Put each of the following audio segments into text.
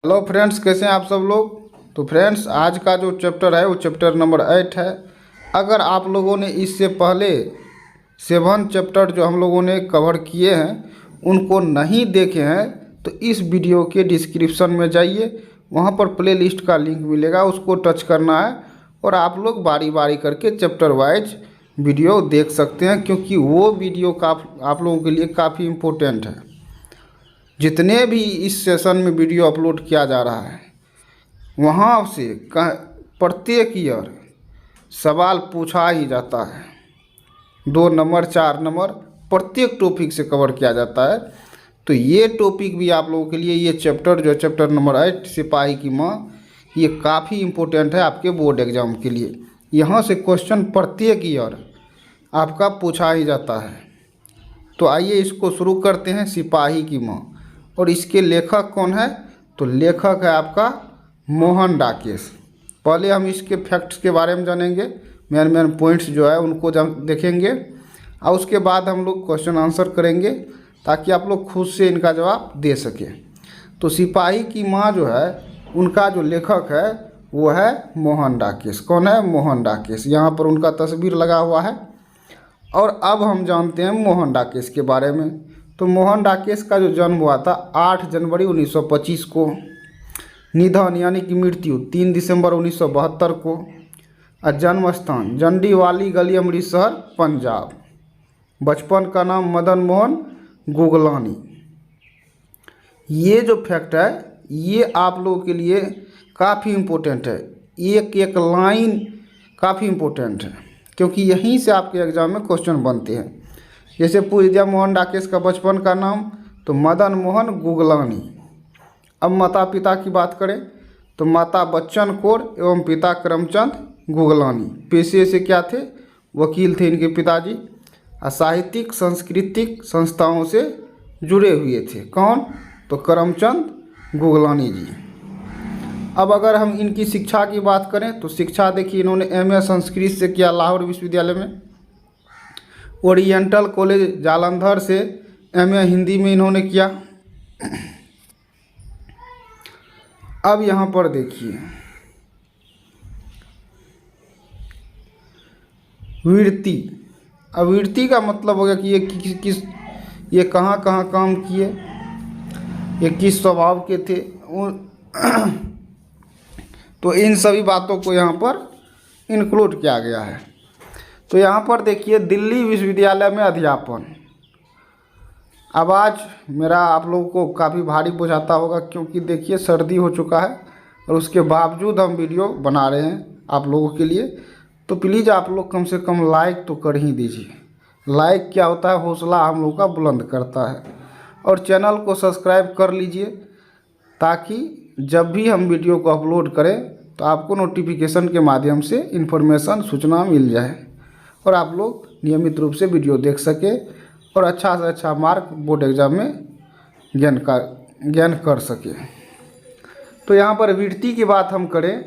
Hello friends, कैसे हैं आप सब लोग। तो फ्रेंड्स, आज का जो चैप्टर है वो चैप्टर नंबर 8 है। अगर आप लोगों ने इससे पहले 7 चैप्टर जो हम लोगों ने कवर किए हैं उनको नहीं देखे हैं तो इस वीडियो के डिस्क्रिप्शन में जाइए, वहाँ पर प्ले लिस्ट का लिंक मिलेगा, उसको टच करना है और आप लोग बारी बारी करके चैप्टर वाइज वीडियो देख सकते हैं, क्योंकि वो वीडियो आप लोगों के लिए काफ़ी इम्पोर्टेंट है। जितने भी इस सेशन में वीडियो अपलोड किया जा रहा है वहाँ से प्रत्येक ईयर सवाल पूछा ही जाता है। 2 नंबर 4 नंबर प्रत्येक टॉपिक से कवर किया जाता है। तो ये टॉपिक भी आप लोगों के लिए, ये चैप्टर जो चैप्टर नंबर 8 सिपाही की माँ, ये काफ़ी इम्पोर्टेंट है आपके बोर्ड एग्ज़ाम के लिए। यहाँ से क्वेश्चन प्रत्येक ईयर आपका पूछा ही जाता है। तो आइए इसको शुरू करते हैं। सिपाही की माँ, और इसके लेखक कौन है? तो लेखक है आपका मोहन डाकेश। पहले हम इसके फैक्ट्स के बारे में जानेंगे, मेन पॉइंट्स जो है उनको देखेंगे, और उसके बाद हम लोग क्वेश्चन आंसर करेंगे ताकि आप लोग खुद से इनका जवाब दे सकें। तो सिपाही की माँ जो है उनका जो लेखक है वो है मोहन डाकेश। कौन है? मोहन डाकेश। यहाँ पर उनका तस्वीर लगा हुआ है। और अब हम जानते हैं मोहन डाकेश के बारे में। तो मोहन डाकेश का जो जन्म हुआ था 8 जनवरी 1925 को, निधन यानी कि मृत्यु 3 दिसंबर 1972 को, और जन्म स्थान जंडीवाली गली, अमृतसर, पंजाब। बचपन का नाम मदन मोहन गुगलानी। ये जो फैक्ट है ये आप लोगों के लिए काफ़ी इम्पोर्टेंट है। एक एक लाइन काफ़ी इम्पोर्टेंट है, क्योंकि यहीं से आपके एग्ज़ाम में क्वेश्चन बनते हैं। जैसे पूछ दिया मोहन डाकेश का बचपन का नाम, तो मदन मोहन गुगलानी। अब माता पिता की बात करें तो माता बच्चन कौर एवं पिता करमचंद गुगलानी। पेशे से क्या थे? वकील थे इनके पिताजी। और साहित्यिक सांस्कृतिक संस्थाओं से जुड़े हुए थे। कौन? तो करमचंद गुगलानी जी। अब अगर हम इनकी शिक्षा की बात करें तो शिक्षा देखिए, इन्होंने MA संस्कृत से किया लाहौर विश्वविद्यालय में। ओरिएंटल कॉलेज जालंधर से MA हिंदी में इन्होंने किया। अब यहाँ पर देखिए वीरती। अब वीरती का मतलब हो गया कि ये कहाँ कहाँ काम किए, ये किस स्वभाव के थे, तो इन सभी बातों को यहाँ पर इंक्लूड किया गया है। तो यहाँ पर देखिए दिल्ली विश्वविद्यालय में अध्यापन। आवाज़ मेरा आप लोगों को काफ़ी भारी बुझाता होगा, क्योंकि देखिए सर्दी हो चुका है और उसके बावजूद हम वीडियो बना रहे हैं आप लोगों के लिए। तो प्लीज़ आप लोग कम से कम लाइक तो कर ही दीजिए। लाइक क्या होता है? हौसला हम लोग का बुलंद करता है। और चैनल को सब्सक्राइब कर लीजिए, ताकि जब भी हम वीडियो को अपलोड करें तो आपको नोटिफिकेशन के माध्यम से इन्फॉर्मेशन, सूचना मिल जाए और आप लोग नियमित रूप से वीडियो देख सके और अच्छा से अच्छा मार्क बोर्ड एग्ज़ाम में ज्ञान कर सके। तो यहाँ पर वीरती की बात हम करें,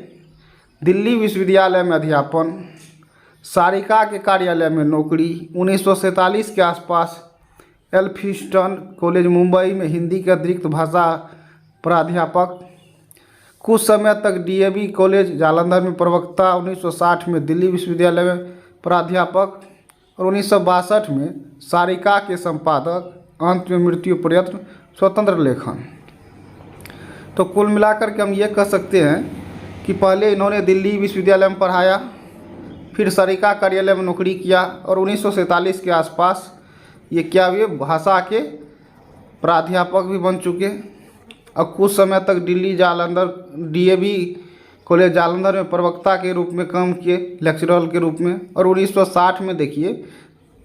दिल्ली विश्वविद्यालय में अध्यापन, सारिका के कार्यालय में नौकरी। 1947 के आसपास एल्फिंस्टन कॉलेज मुंबई में हिंदी के अतिरिक्त भाषा प्राध्यापक। कुछ समय तक DAV कॉलेज जालंधर में प्रवक्ता। 1960 में दिल्ली विश्वविद्यालय में प्राध्यापक और 1962 में सारिका के संपादक। अंत में मृत्यु पर्यंत स्वतंत्र लेखन। तो कुल मिलाकर के हम ये कह सकते हैं कि पहले इन्होंने दिल्ली विश्वविद्यालय में पढ़ाया, फिर सारिका कार्यालय में नौकरी किया और 1947 के आसपास ये क्या हुए? भाषा के प्राध्यापक भी बन चुके। और कुछ समय तक दिल्ली जालंधर DAV कॉलेज जालंधर में प्रवक्ता के रूप में काम किए, लेक्चरर के रूप में। और 1960 में देखिए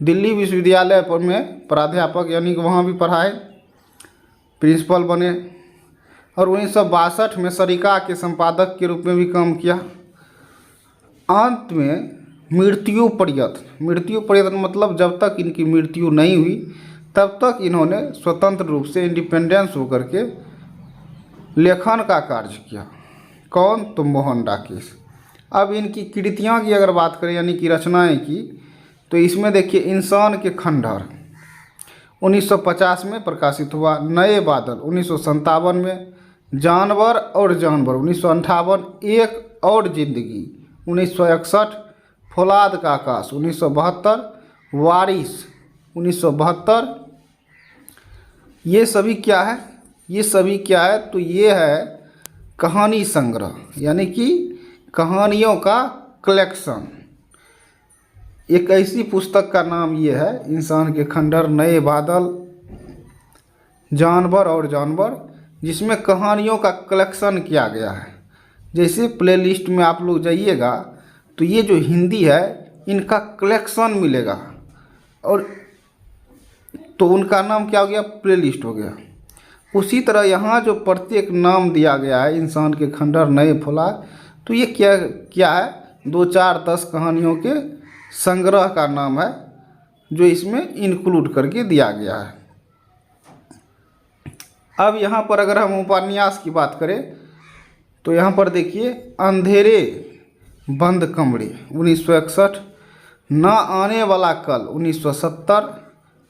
दिल्ली विश्वविद्यालय पर में प्राध्यापक यानी कि वहाँ भी पढ़ाए, प्रिंसिपल बने। और 1962 में सारिका के संपादक के रूप में भी काम किया। अंत में मृत्यु पर्यंत मतलब जब तक इनकी मृत्यु नहीं हुई तब तक इन्होंने स्वतंत्र रूप से इंडिपेंडेंस होकर के लेखन का कार्य किया। कौन? तो मोहन डाकेश। अब इनकी कृतियाँ की अगर बात करें यानी कि रचनाएं की, तो इसमें देखिए इंसान के खंडहर 1950 में प्रकाशित हुआ। नए बादल 1957 में, जानवर और जानवर 1958, एक और जिंदगी 1961, फौलाद का आकाश 1972, वारिस 1972। ये सभी क्या है? ये सभी क्या है? तो ये है कहानी संग्रह, यानी कि कहानियों का कलेक्शन। एक ऐसी पुस्तक का नाम ये है, इंसान के खंडहर, नए बादल, जानवर और जानवर, जिसमें कहानियों का कलेक्शन किया गया है। जैसे प्लेलिस्ट में आप लोग जाइएगा तो ये जो हिंदी है इनका कलेक्शन मिलेगा, और तो उनका नाम क्या हो गया? प्लेलिस्ट हो गया। उसी तरह यहाँ जो प्रत्येक नाम दिया गया है, इंसान के खंडहर, नए फौलाद, तो ये क्या क्या है? 2, 4, 10 कहानियों के संग्रह का नाम है, जो इसमें इंक्लूड करके दिया गया है। अब यहाँ पर अगर हम उपन्यास की बात करें तो यहाँ पर देखिए, अंधेरे बंद कमरे 1961, न आने वाला कल 1970,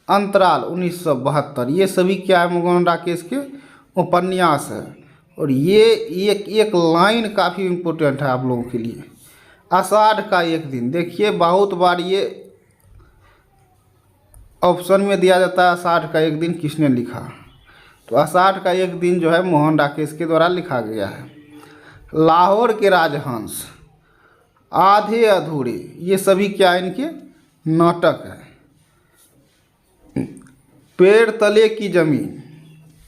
अंतराल 1972। ये सभी क्या है? मोहन राकेश के उपन्यास है। और ये एक एक लाइन काफ़ी इम्पोर्टेंट है आप लोगों के लिए। आषाढ़ का एक दिन, देखिए बहुत बार ये ऑप्शन में दिया जाता है, आषाढ़ का एक दिन किसने लिखा? तो आषाढ़ का एक दिन जो है मोहन राकेश के द्वारा लिखा गया है। लाहौर के राजहंस, आधे अधूरे, ये सभी क्या इनके नाटक है। पेड़ तले की जमीन,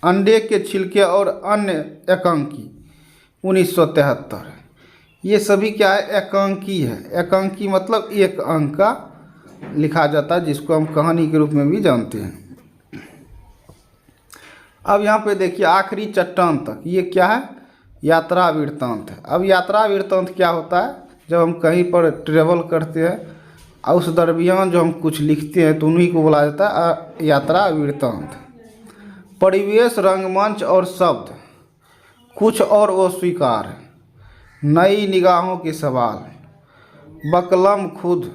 अंडे के छिलके और अन्य एकांकी 1973। ये सभी क्या है? एकांकी है। एकांकी मतलब एक अंक का लिखा जाता है, जिसको हम कहानी के रूप में भी जानते हैं। अब यहाँ पे देखिए आखिरी चट्टान तक, ये क्या है? यात्रा वृत्तांत है। अब यात्रा वृत्तांत क्या होता है? जब हम कहीं पर ट्रेवल करते हैं और उस दरमियान जो हम कुछ लिखते हैं तो उन्हीं को बोला जाता है यात्रा वृत्तांत। परिवेश, रंगमंच और शब्द, कुछ और अस्वीकार, नई निगाहों के सवाल, बकलम खुद,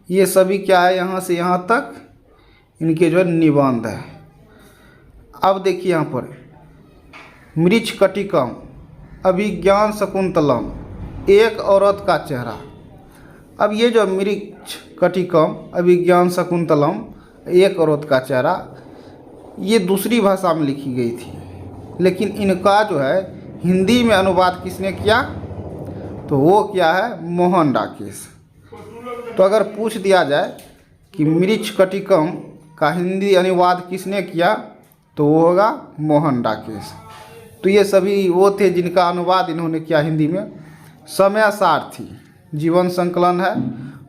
ये सभी क्या है? यहाँ से यहाँ तक इनके जो है निबंध है। अब देखिए यहाँ पर मृच्छकटिकम, अभिज्ञान शकुंतलम, एक औरत का चेहरा। अब ये जो मृच्छकटिकम, अभिज्ञान शकुंतलम, एक औरत का चेहरा, ये दूसरी भाषा में लिखी गई थी, लेकिन इनका जो है हिंदी में अनुवाद किसने किया? तो वो क्या है? मोहन राकेश। तो अगर पूछ दिया जाए कि मृच्छकटिकम का हिंदी अनुवाद किसने किया, तो वो होगा मोहन राकेश। तो ये सभी वो थे जिनका अनुवाद इन्होंने किया हिंदी में। समय सारथी जीवन संकलन है,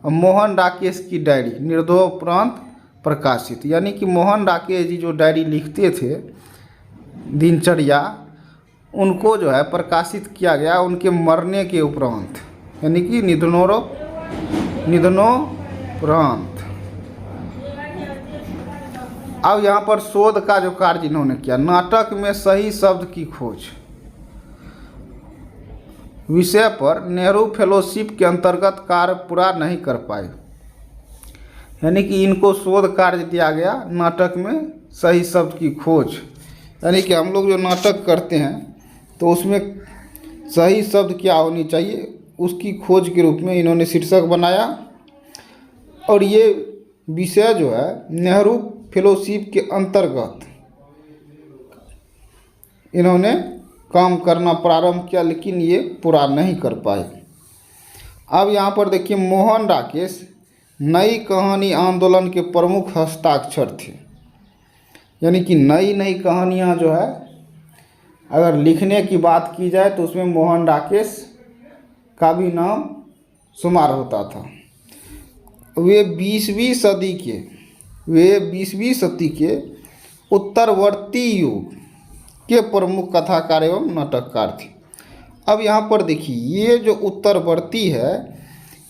और मोहन राकेश की डायरी निर्दोपरांत प्रकाशित, यानी कि मोहन राकेश जी जो डायरी लिखते थे दिनचर्या, उनको जो है प्रकाशित किया गया उनके मरने के उपरांत, यानी कि निधनोपरांत। अब यहाँ पर शोध का जो कार्य इन्होंने किया, नाटक में सही शब्द की खोज विषय पर नेहरू फेलोशिप के अंतर्गत कार्य पूरा नहीं कर पाए, यानी कि इनको शोध कार्य दिया गया नाटक में सही शब्द की खोज। यानी कि हम लोग जो नाटक करते हैं तो उसमें सही शब्द क्या होनी चाहिए, उसकी खोज के रूप में इन्होंने शीर्षक बनाया। और ये विषय जो है नेहरू फेलोशिप के अंतर्गत इन्होंने काम करना प्रारंभ किया, लेकिन ये पूरा नहीं कर पाए। अब यहाँ पर देखिए मोहन राकेश नई कहानी आंदोलन के प्रमुख हस्ताक्षर थे, यानी कि नई नई कहानियाँ जो है अगर लिखने की बात की जाए तो उसमें मोहन राकेश का भी नाम शुमार होता था। वे 20वीं सदी के उत्तरवर्ती युग के प्रमुख कथाकार एवं नाटककार थे। अब यहाँ पर देखिए ये जो उत्तरवर्ती है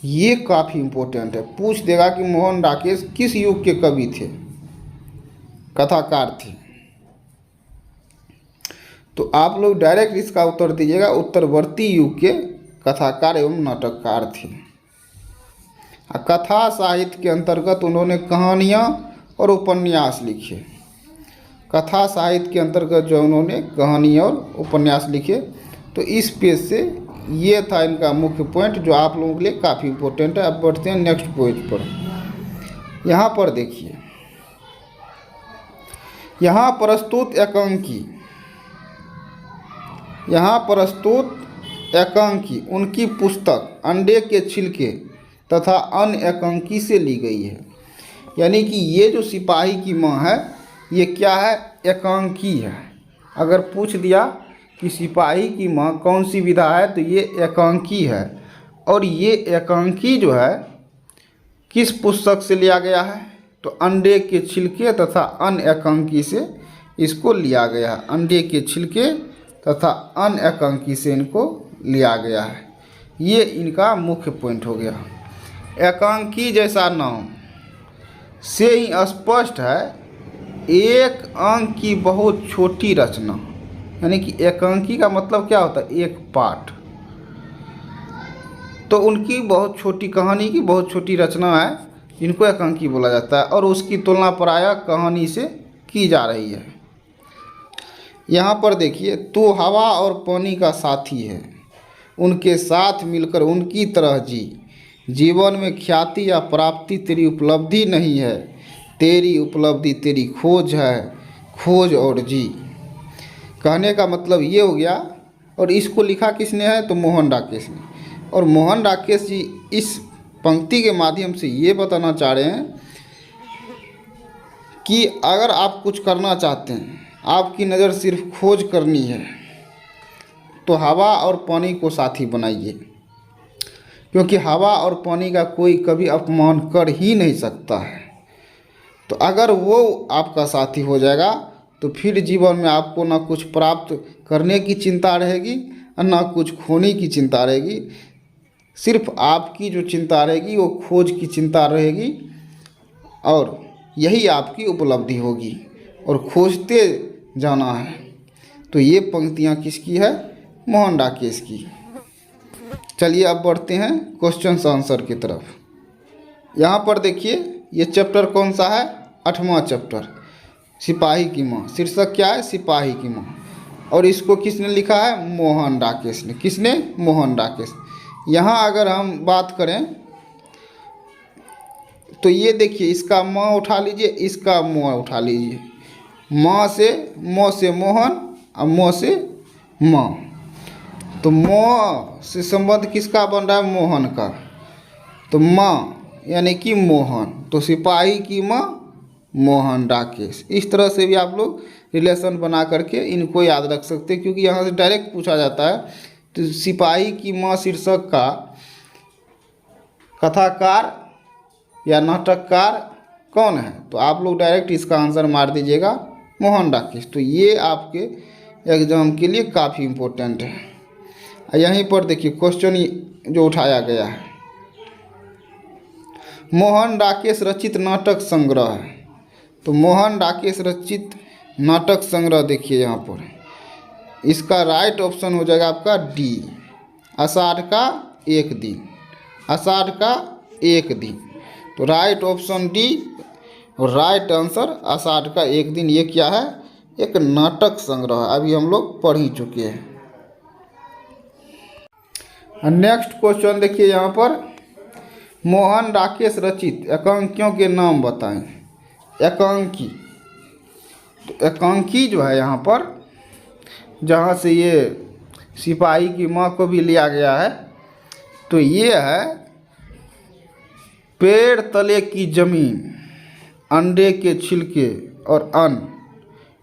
ये काफ़ी इम्पोर्टेंट है, पूछ देगा कि मोहन राकेश किस युग के कवि थे, कथाकार थे। तो आप लोग डायरेक्ट इसका उत्तर दीजिएगा, उत्तरवर्ती युग के कथाकार एवं नाटककार थे। कथा साहित्य के अंतर्गत उन्होंने कहानियाँ और उपन्यास लिखे। कथा साहित्य के अंतर्गत जो उन्होंने कहानी और उपन्यास लिखे। तो इस पेज से ये था इनका मुख्य पॉइंट जो आप लोगों के लिए काफ़ी इम्पोर्टेंट है। अब बढ़ते हैं नेक्स्ट पेज पर। यहाँ पर देखिए, यहाँ प्रस्तुत एकांकी उनकी पुस्तक अंडे के छिलके तथा अन्य एकांकी से ली गई है। यानी कि ये जो सिपाही की माँ है ये क्या है, एकांकी है। अगर पूछ दिया कि सिपाही की माँ कौन सी विधा है तो ये एकांकी है। और ये एकांकी जो है किस पुस्तक से लिया गया है, तो अंडे के छिलके तथा अन्य एकांकी से इसको लिया गया है। अंडे के छिलके तथा अन्य एकांकी से इनको लिया गया है। ये इनका मुख्य पॉइंट हो गया। एकांकी जैसा नाम से ही स्पष्ट है एक अंक की बहुत छोटी रचना। यानी कि एकांकी का मतलब क्या होता है, एक पाठ। तो उनकी बहुत छोटी कहानी की बहुत छोटी रचना है, इनको एकांकी बोला जाता है। और उसकी तुलना प्रायः कहानी से की जा रही है। यहाँ पर देखिए, तू हवा और पानी का साथी है, उनके साथ मिलकर उनकी तरह जी। जीवन में ख्याति या प्राप्ति तेरी उपलब्धि नहीं है, तेरी उपलब्धि तेरी खोज है, खोज और जी। कहने का मतलब ये हो गया। और इसको लिखा किसने है, तो मोहन राकेश ने। और मोहन राकेश जी इस पंक्ति के माध्यम से ये बताना चाह रहे हैं कि अगर आप कुछ करना चाहते हैं, आपकी नज़र सिर्फ खोज करनी है, तो हवा और पानी को साथी बनाइए। क्योंकि हवा और पानी का कोई कभी अपमान कर ही नहीं सकता है। तो अगर वो आपका साथी हो जाएगा तो फिर जीवन में आपको ना कुछ प्राप्त करने की चिंता रहेगी और ना कुछ खोने की चिंता रहेगी। सिर्फ आपकी जो चिंता रहेगी वो खोज की चिंता रहेगी और यही आपकी उपलब्धि होगी और खोजते जाना है। तो ये पंक्तियाँ किसकी है, मोहन राकेश की। चलिए अब बढ़ते हैं क्वेश्चन आंसर की तरफ। यहाँ पर देखिए, ये चैप्टर कौन सा है, 8वां चैप्टर, सिपाही की माँ। शीर्षक क्या है, सिपाही की माँ। और इसको किसने लिखा है, मोहन राकेश ने। किसने, मोहन राकेश। यहाँ अगर हम बात करें तो ये देखिए, इसका माँ उठा लीजिए, इसका मुँह उठा लीजिए। माँ से मोहन और मोह से माँ। तो मोह से संबंध किसका बन रहा है, मोहन का। तो माँ यानी कि मोहन, तो सिपाही की माँ मोहन राकेश। इस तरह से भी आप लोग रिलेशन बना करके इनको याद रख सकते हैं, क्योंकि यहाँ से डायरेक्ट पूछा जाता है। तो सिपाही की माँ शीर्षक का कथाकार या नाटककार कौन है, तो आप लोग डायरेक्ट इसका आंसर मार दीजिएगा, मोहन राकेश। तो ये आपके एग्जाम के लिए काफ़ी इम्पोर्टेंट है। यहीं पर देखिए क्वेश्चन जो उठाया गया है, मोहन राकेश रचित नाटक संग्रह है। तो मोहन राकेश रचित नाटक संग्रह देखिए यहाँ पर, इसका राइट ऑप्शन हो जाएगा आपका डी, आषाढ़ का एक दिन। आषाढ़ का एक दिन, तो राइट ऑप्शन डी और राइट आंसर आषाढ़ का एक दिन। ये क्या है, एक नाटक संग्रह, अभी हम लोग पढ़ ही चुके हैं। नेक्स्ट क्वेश्चन देखिए यहाँ पर, मोहन राकेश रचित एकांकियों के नाम बताएं। एकांकी, तो एकांकी जो है यहाँ पर, जहाँ से ये सिपाही की माँ को भी लिया गया है, तो ये है पेड़ तले की जमीन, अंडे के छिलके और अन्न,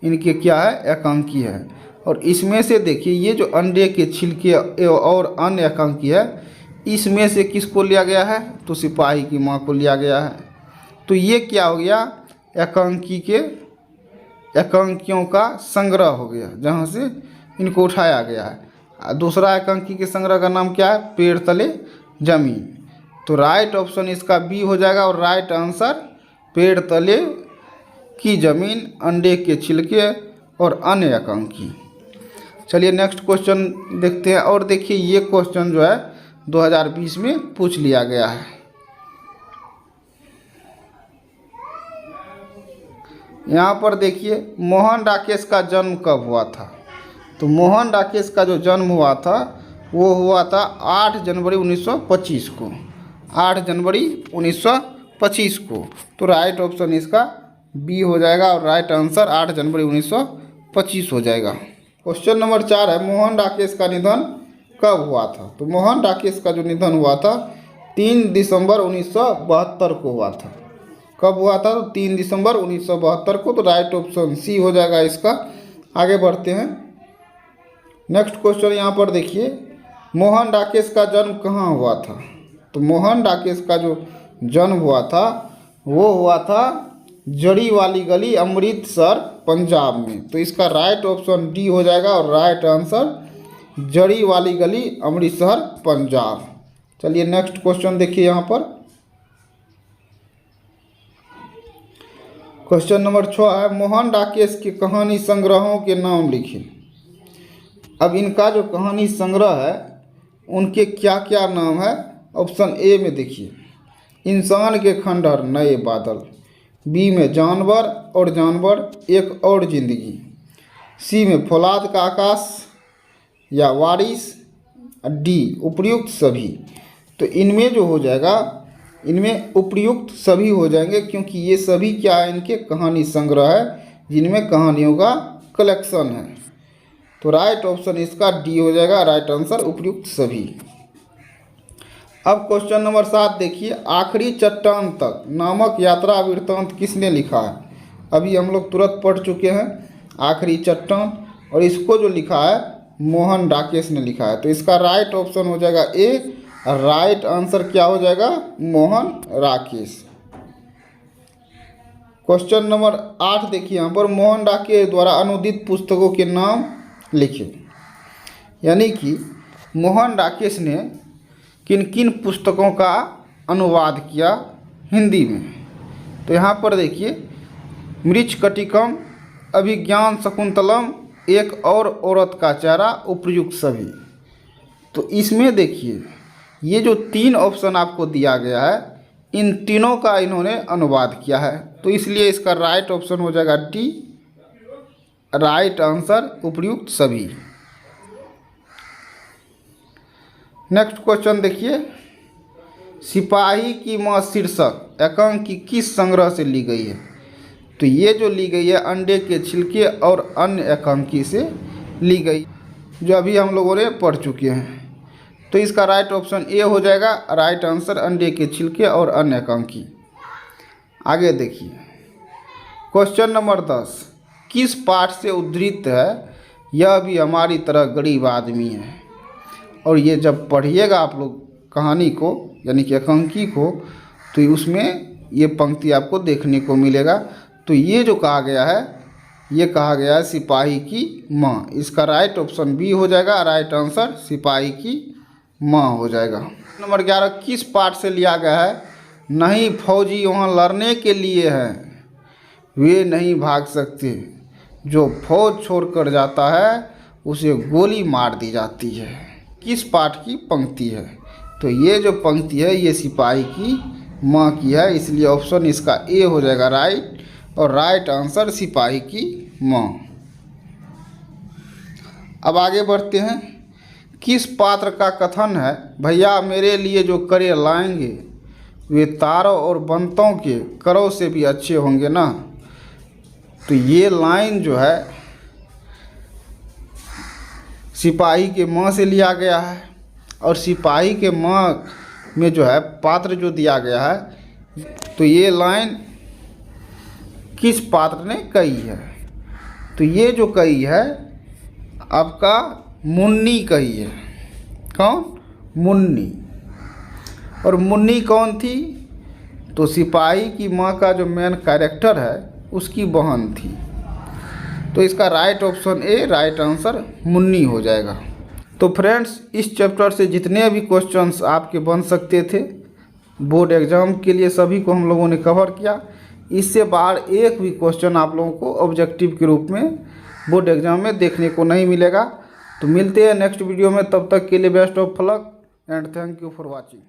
इनके क्या है, एकांकी है। और इसमें से देखिए, ये जो अंडे के छिलके और अन्य एकांकी है, इसमें से किसको लिया गया है, तो सिपाही की माँ को लिया गया है। तो ये क्या हो गया, एकांकी के एकांकियों का संग्रह हो गया, जहाँ से इनको उठाया गया है। दूसरा एकांकी के संग्रह का नाम क्या है, पेड़ तले जमीन। तो राइट ऑप्शन इसका बी हो जाएगा और राइट आंसर पेड़ तले की जमीन, अंडे के छिलके और अन्य एकांकी। चलिए नेक्स्ट क्वेश्चन देखते हैं। और देखिए, ये क्वेश्चन जो है 2020 में पूछ लिया गया है। यहाँ पर देखिए मोहन राकेश का जन्म कब हुआ था। तो मोहन राकेश का जो जन्म हुआ था वो हुआ था 8 जनवरी 1925 को, 8 जनवरी 1925 को। तो राइट ऑप्शन इसका बी हो जाएगा और राइट आंसर 8 जनवरी 1925 हो जाएगा। क्वेश्चन नंबर 4 है मोहन राकेश का निधन कब हुआ था। तो मोहन राकेश का जो निधन हुआ था 3 दिसंबर 1972 को हुआ था। कब हुआ था? तो 3 दिसंबर 1972 को। तो राइट ऑप्शन सी हो जाएगा इसका। आगे बढ़ते हैं। नेक्स्ट क्वेश्चन यहाँ पर देखिए मोहन राकेश का जन्म कहाँ हुआ था। तो मोहन राकेश का जो जन्म हुआ था वो हुआ था जड़ी वाली गली, अमृतसर, पंजाब में। तो इसका राइट ऑप्शन डी हो जाएगा और राइट आंसर जड़ी वाली गली, अमृतसर, पंजाब। चलिए नेक्स्ट क्वेश्चन देखिए यहाँ पर। क्वेश्चन नंबर 6 है मोहन राकेश के कहानी संग्रहों के नाम लिखें। अब इनका जो कहानी संग्रह है उनके क्या क्या नाम है। ऑप्शन ए में देखिए इंसान के खंडहर, नए बादल। बी में जानवर और जानवर, एक और जिंदगी। सी में फौलाद का आकाश या वारिस। डी उपर्युक्त सभी। तो इनमें जो हो जाएगा, इनमें उपर्युक्त सभी हो जाएंगे क्योंकि ये सभी क्या है, इनके कहानी संग्रह है जिनमें कहानियों का कलेक्शन है। तो राइट ऑप्शन इसका डी हो जाएगा, राइट आंसर उपर्युक्त सभी। अब क्वेश्चन नंबर 7 देखिए आखिरी चट्टान तक नामक यात्रा वृत्तांत किसने लिखा है। अभी हम लोग तुरंत पढ़ चुके हैं आखिरी चट्टान, और इसको जो लिखा है मोहन राकेश ने लिखा है। तो इसका राइट ऑप्शन हो जाएगा ए, राइट आंसर क्या हो जाएगा, मोहन राकेश। क्वेश्चन नंबर 8 देखिए यहाँ पर मोहन राकेश द्वारा अनुदित पुस्तकों के नाम लिखे। यानी कि मोहन राकेश ने किन किन पुस्तकों का अनुवाद किया हिंदी में। तो यहाँ पर देखिए मृच्छकटिकम, अभिज्ञान शकुंतलम, एक और औरत का चेहरा, उपर्युक्त सभी। तो इसमें देखिए ये जो 3 ऑप्शन आपको दिया गया है इन तीनों का इन्होंने अनुवाद किया है। तो इसलिए इसका राइट ऑप्शन हो जाएगा डी, राइट आंसर उपर्युक्त सभी। नेक्स्ट क्वेश्चन देखिए सिपाही की मां शीर्षक एकांकी किस संग्रह से ली गई है। तो ये जो ली गई है अंडे के छिलके और अन्य एकांकी से ली गई, जो अभी हम लोगों ने पढ़ चुके हैं। तो इसका राइट ऑप्शन ए हो जाएगा, राइट आंसर अंडे के छिलके और अन्य एकांकी। आगे देखिए क्वेश्चन नंबर 10 किस पाठ से उद्धृत है यह भी हमारी तरह गरीब आदमी है। और ये जब पढ़िएगा आप लोग कहानी को यानी कि एकांकी को, तो उसमें ये पंक्ति आपको देखने को मिलेगा। तो ये जो कहा गया है ये कहा गया है सिपाही की माँ। इसका राइट ऑप्शन बी हो जाएगा, राइट आंसर सिपाही की माँ हो जाएगा। नंबर 11 किस पाठ से लिया गया है नहीं फौजी वहाँ लड़ने के लिए हैं, वे नहीं भाग सकते, जो फौज छोड़कर जाता है उसे गोली मार दी जाती है। किस पाठ की पंक्ति है। तो ये जो पंक्ति है ये सिपाही की माँ की है, इसलिए ऑप्शन इसका ए हो जाएगा राइट, और राइट आंसर सिपाही की माँ। अब आगे बढ़ते हैं। किस पात्र का कथन है भैया मेरे लिए जो करे लाएंगे वे तारों और बंतों के करों से भी अच्छे होंगे ना। तो ये लाइन जो है सिपाही के माँ से लिया गया है, और सिपाही के माँ में जो है पात्र जो दिया गया है, तो ये लाइन किस पात्र ने कही है। तो ये जो कही है आपका मुन्नी कही है। कौन? मुन्नी। और मुन्नी कौन थी? तो सिपाही की माँ का जो मेन कैरेक्टर है उसकी बहन थी। तो इसका right option A, right answer Munni हो जाएगा। तो फ्रेंड्स इस चैप्टर से जितने भी क्वेश्चंस आपके बन सकते थे बोर्ड एग्ज़ाम के लिए सभी को हम लोगों ने कवर किया। इससे बाहर एक भी क्वेश्चन आप लोगों को ऑब्जेक्टिव के रूप में बोर्ड एग्ज़ाम में देखने को नहीं मिलेगा। तो मिलते हैं नेक्स्ट वीडियो में, तब तक के लिए best of luck and thank you for watching.